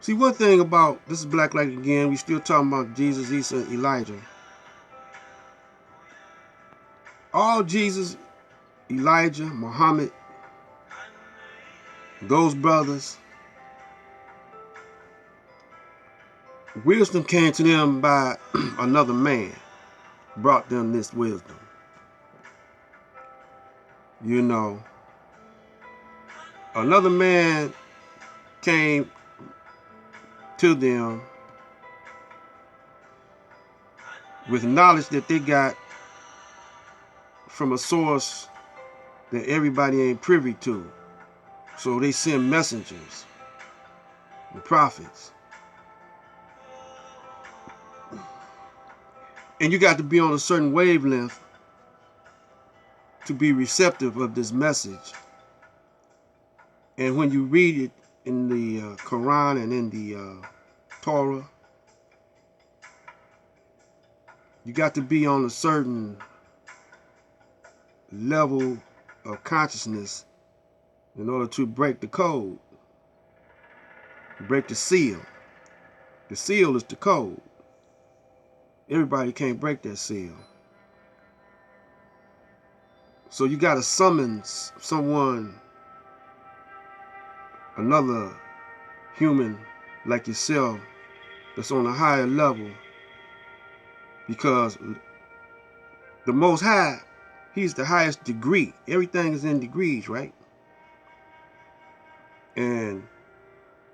See, one thing about this is Black Light again. We still talking about Jesus, Isa, and Elijah. All Jesus, Elijah, Muhammad, those brothers, wisdom came to them by another man, brought them this wisdom. You know, another man came to them with knowledge that they got from a source that everybody ain't privy to. So they send messengers and prophets. And you got to be on a certain wavelength to be receptive of this message. And when you read it in the Quran and in the Torah, you got to be on a certain level of consciousness in order to break the code, break the seal. The seal is the code. Everybody can't break that seal. So you got to summons someone, another human like yourself, that's on a higher level, because the Most High, He's the highest degree. Everything is in degrees, right? And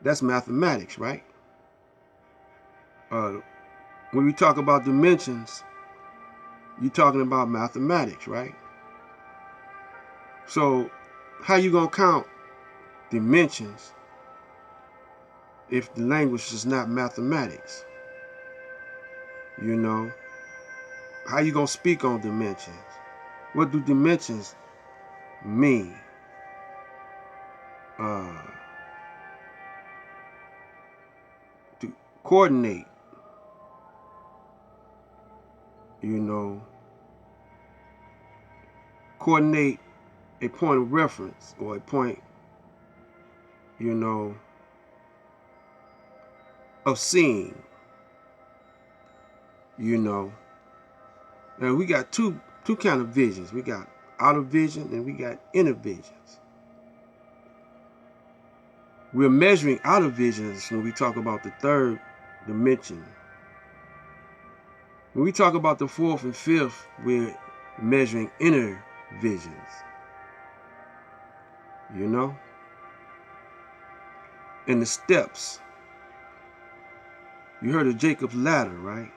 that's mathematics, right? When we talk about dimensions, you're talking about mathematics, right? So how you gonna count dimensions if the language is not mathematics? You know, how you gonna speak on dimensions? What do dimensions mean? To coordinate, you know, coordinate a point of reference or a point, you know, of seeing, you know. And we got two kind of visions. We got outer vision and we got inner visions. We're measuring outer visions when we talk about the third dimension. When we talk about the fourth and fifth, we're measuring inner visions. You know? And the steps. You heard of Jacob's ladder, right?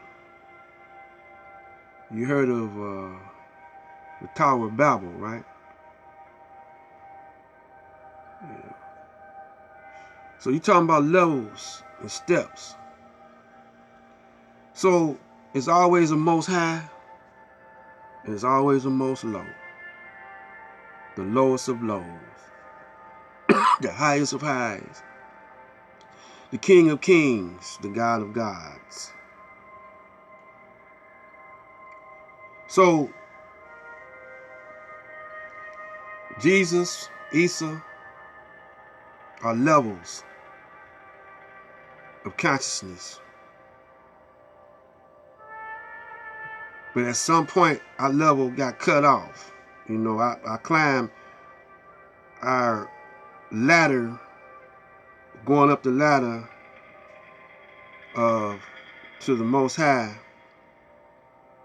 You heard of the Tower of Babel, right? Yeah. So you're talking about levels and steps. So it's always a most high and it's always a most low. The lowest of lows. The highest of highs. The King of kings, the God of gods. So Jesus, Isa are levels of consciousness. But at some point, our level got cut off. You know, I climbed our ladder, going up the ladder to the Most High,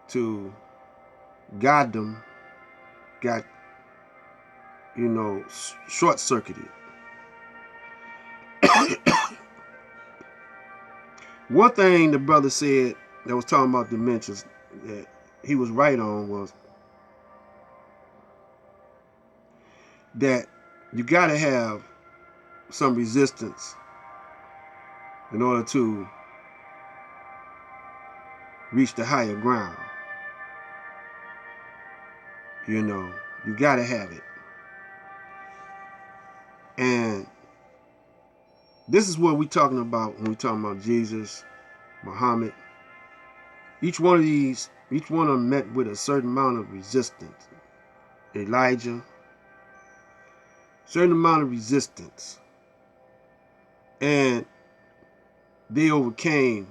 to Goddom, got, you know, short-circuited. One thing the brother said that was talking about dimensions that he was right on was that you got to have some resistance in order to reach the higher ground. You know, you got to have it. And this is what we're talking about when we're talking about Jesus, Muhammad. Each one of them met with a certain amount of resistance. Elijah, certain amount of resistance. And they overcame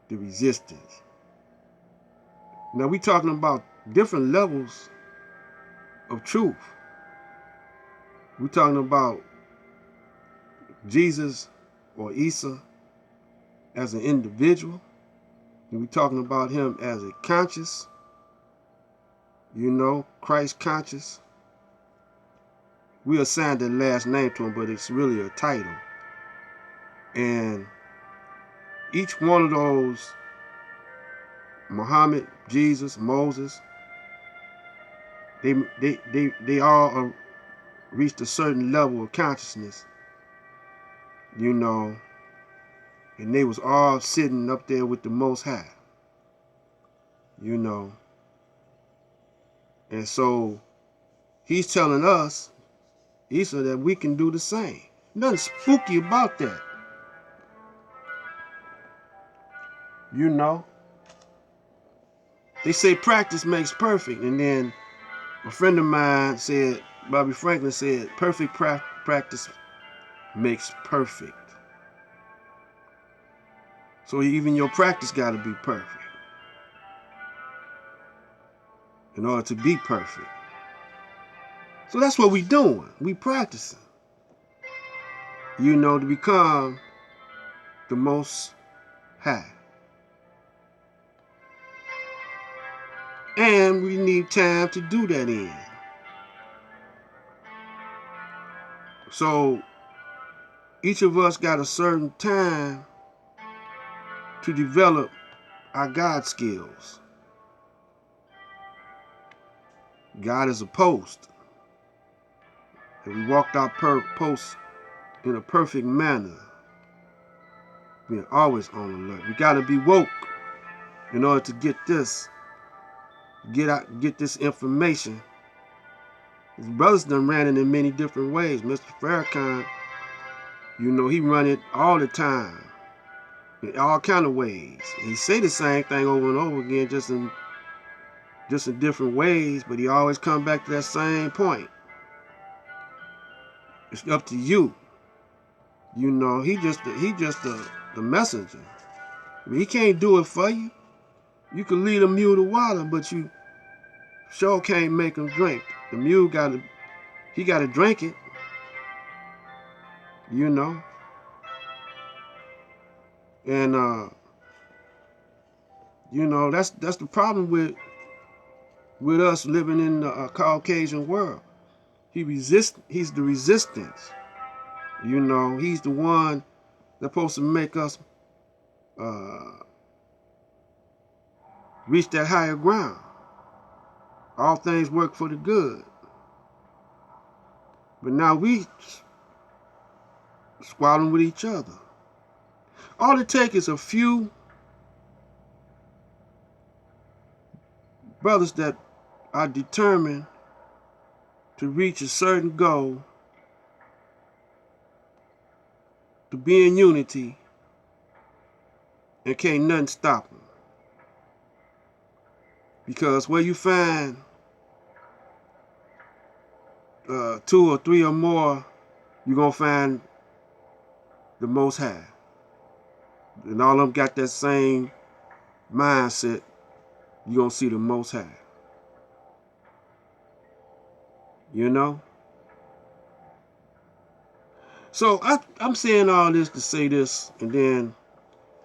the resistance. Now we're talking about different levels of truth. We're talking about Jesus or Isa as an individual. And we're talking about him as a conscious, Christ conscious. We assigned the last name to him, but it's really a title. And each one of those, Muhammad, Jesus, Moses, they all reached a certain level of consciousness, and they was all sitting up there with the Most High, and so he's telling us, Isa, that we can do the same. Nothing spooky about that, They say practice makes perfect, and then a friend of mine said, Bobby Franklin said, perfect practice makes perfect. So even your practice got to be perfect in order to be perfect. So that's what we doing. We practicing, to become the Most High. And we need time to do that in. So each of us got a certain time to develop our God skills. God is a post. And we walked our post in a perfect manner. Being always on alert. We got to be woke in order to get this information. His brothers done ran it in many different ways. Mr. Farrakhan, he run it all the time in all kind of ways. He say the same thing over and over again, just in different ways, but he always come back to that same point. It's up to you. He just the messenger. I mean, he can't do it for you. You can lead a mule to water, but you sure can't make him drink. The mule gotta drink it. And that's the problem with us living in the Caucasian world. He's the resistance. He's the one that's supposed to make us reach that higher ground. All things work for the good. But now we squabbling with each other. All it takes is a few brothers that are determined to reach a certain goal, to be in unity, and can't nothing stop them. Because where you find 2 or 3 or more, you're going to find the Most High. And all of them got that same mindset. You're going to see the Most High. So I'm saying all this to say this, and then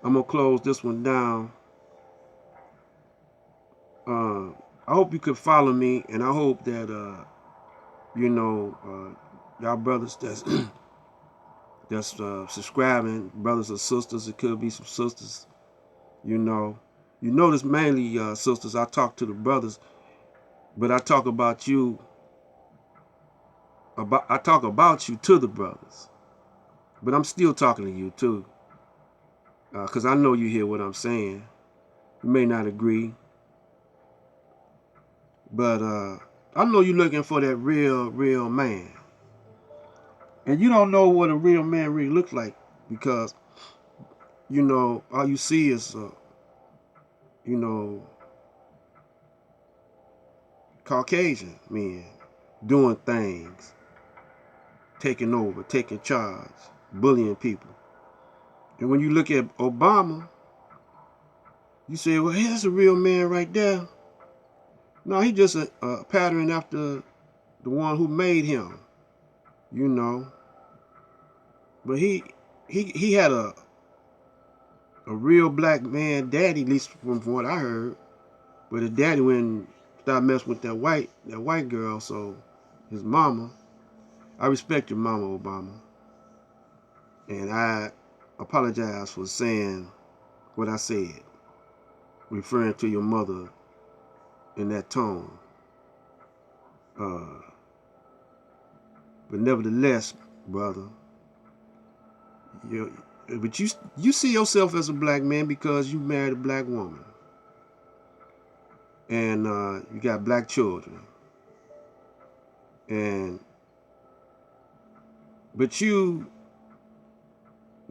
I'm going to close this one down. I hope you could follow me, and I hope that, y'all brothers that's subscribing, brothers or sisters, it could be some sisters, You notice mainly, sisters, I talk to the brothers, but I talk about you to the brothers. But I'm still talking to you too, because I know you hear what I'm saying. You may not agree, but I know you're looking for that real man. And you don't know what a real man really looks like, because, all you see is, Caucasian men doing things, taking over, taking charge, bullying people. And when you look at Obama, you say, well, hey, that's a real man right there. No, he just a pattern after the one who made him, you know. But he had a real black man daddy, at least from what I heard. But his daddy went and started messing with that white girl, so his mama. I respect your mama, Obama. And I apologize for saying what I said, referring to your mother in that tone. But nevertheless, brother, but you see yourself as a black man because you married a black woman, and you got black children, but you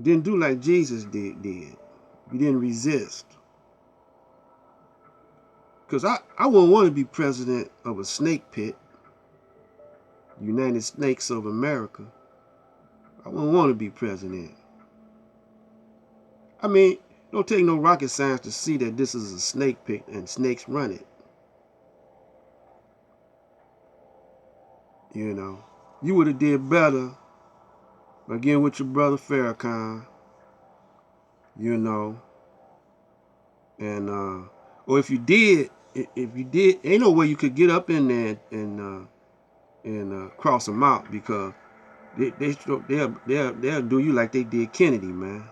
didn't do like Jesus did. You didn't resist. Because I wouldn't want to be president of a snake pit, United Snakes of America. I wouldn't want to be president. I mean, don't take no rocket science to see that this is a snake pit and snakes run it. You know, you would have did better again with your brother Farrakhan. You know, and or if you did, ain't no way you could get up in there and cross them out because they'll do you like they did Kennedy, man.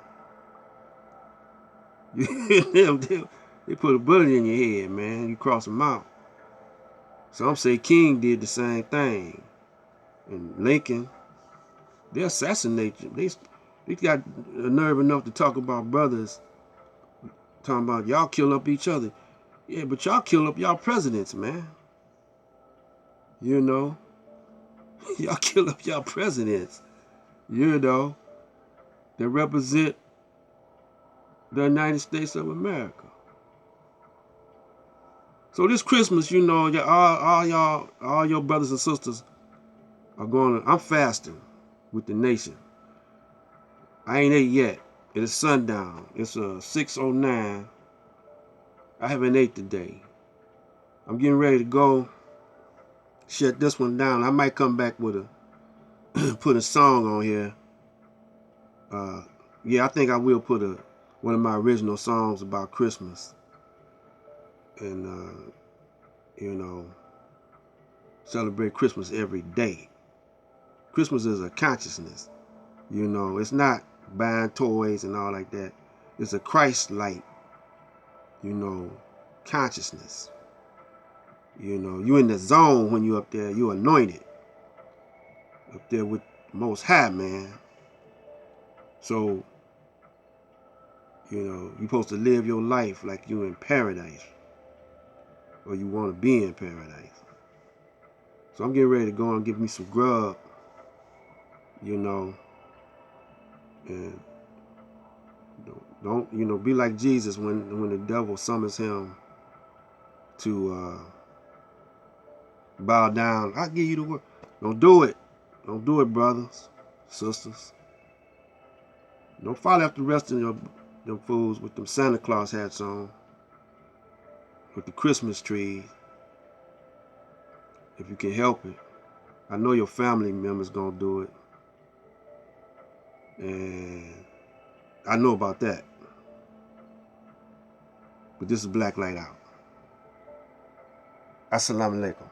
They put a bullet in your head, man. You cross them out. Some say King did the same thing, and Lincoln. They assassinate you. They got a nerve enough to talk about brothers, talking about y'all kill up each other. Yeah, but y'all kill up y'all presidents, man. You know, y'all kill up y'all presidents. You know, that represent the United States of America. So this Christmas, you know, all your brothers and sisters are going to, I'm fasting with the nation. I ain't ate yet. It is sundown. It's 6:09. I haven't ate today. I'm getting ready to go shut this one down. I might come back with put a song on here. Yeah, I think I will put one of my original songs about Christmas. And you know, celebrate Christmas every day. Christmas is a consciousness. You know, it's not buying toys and all like that. It's a Christ-like, you know, consciousness. You know, you in the zone when you up there. You anointed up there with the Most High, man. So, you know, you're supposed to live your life like you in paradise, or you want to be in paradise. So I'm getting ready to go and get me some grub, you know, and don't, you know, be like Jesus when the devil summons him to bow down. I'll give you the word. Don't do it. Don't do it, brothers, sisters. Don't follow after the rest of them fools with them Santa Claus hats on, with the Christmas trees, if you can help it. I know your family members gonna do it, and I know about that. But this is Black Light Out. Assalamu alaikum.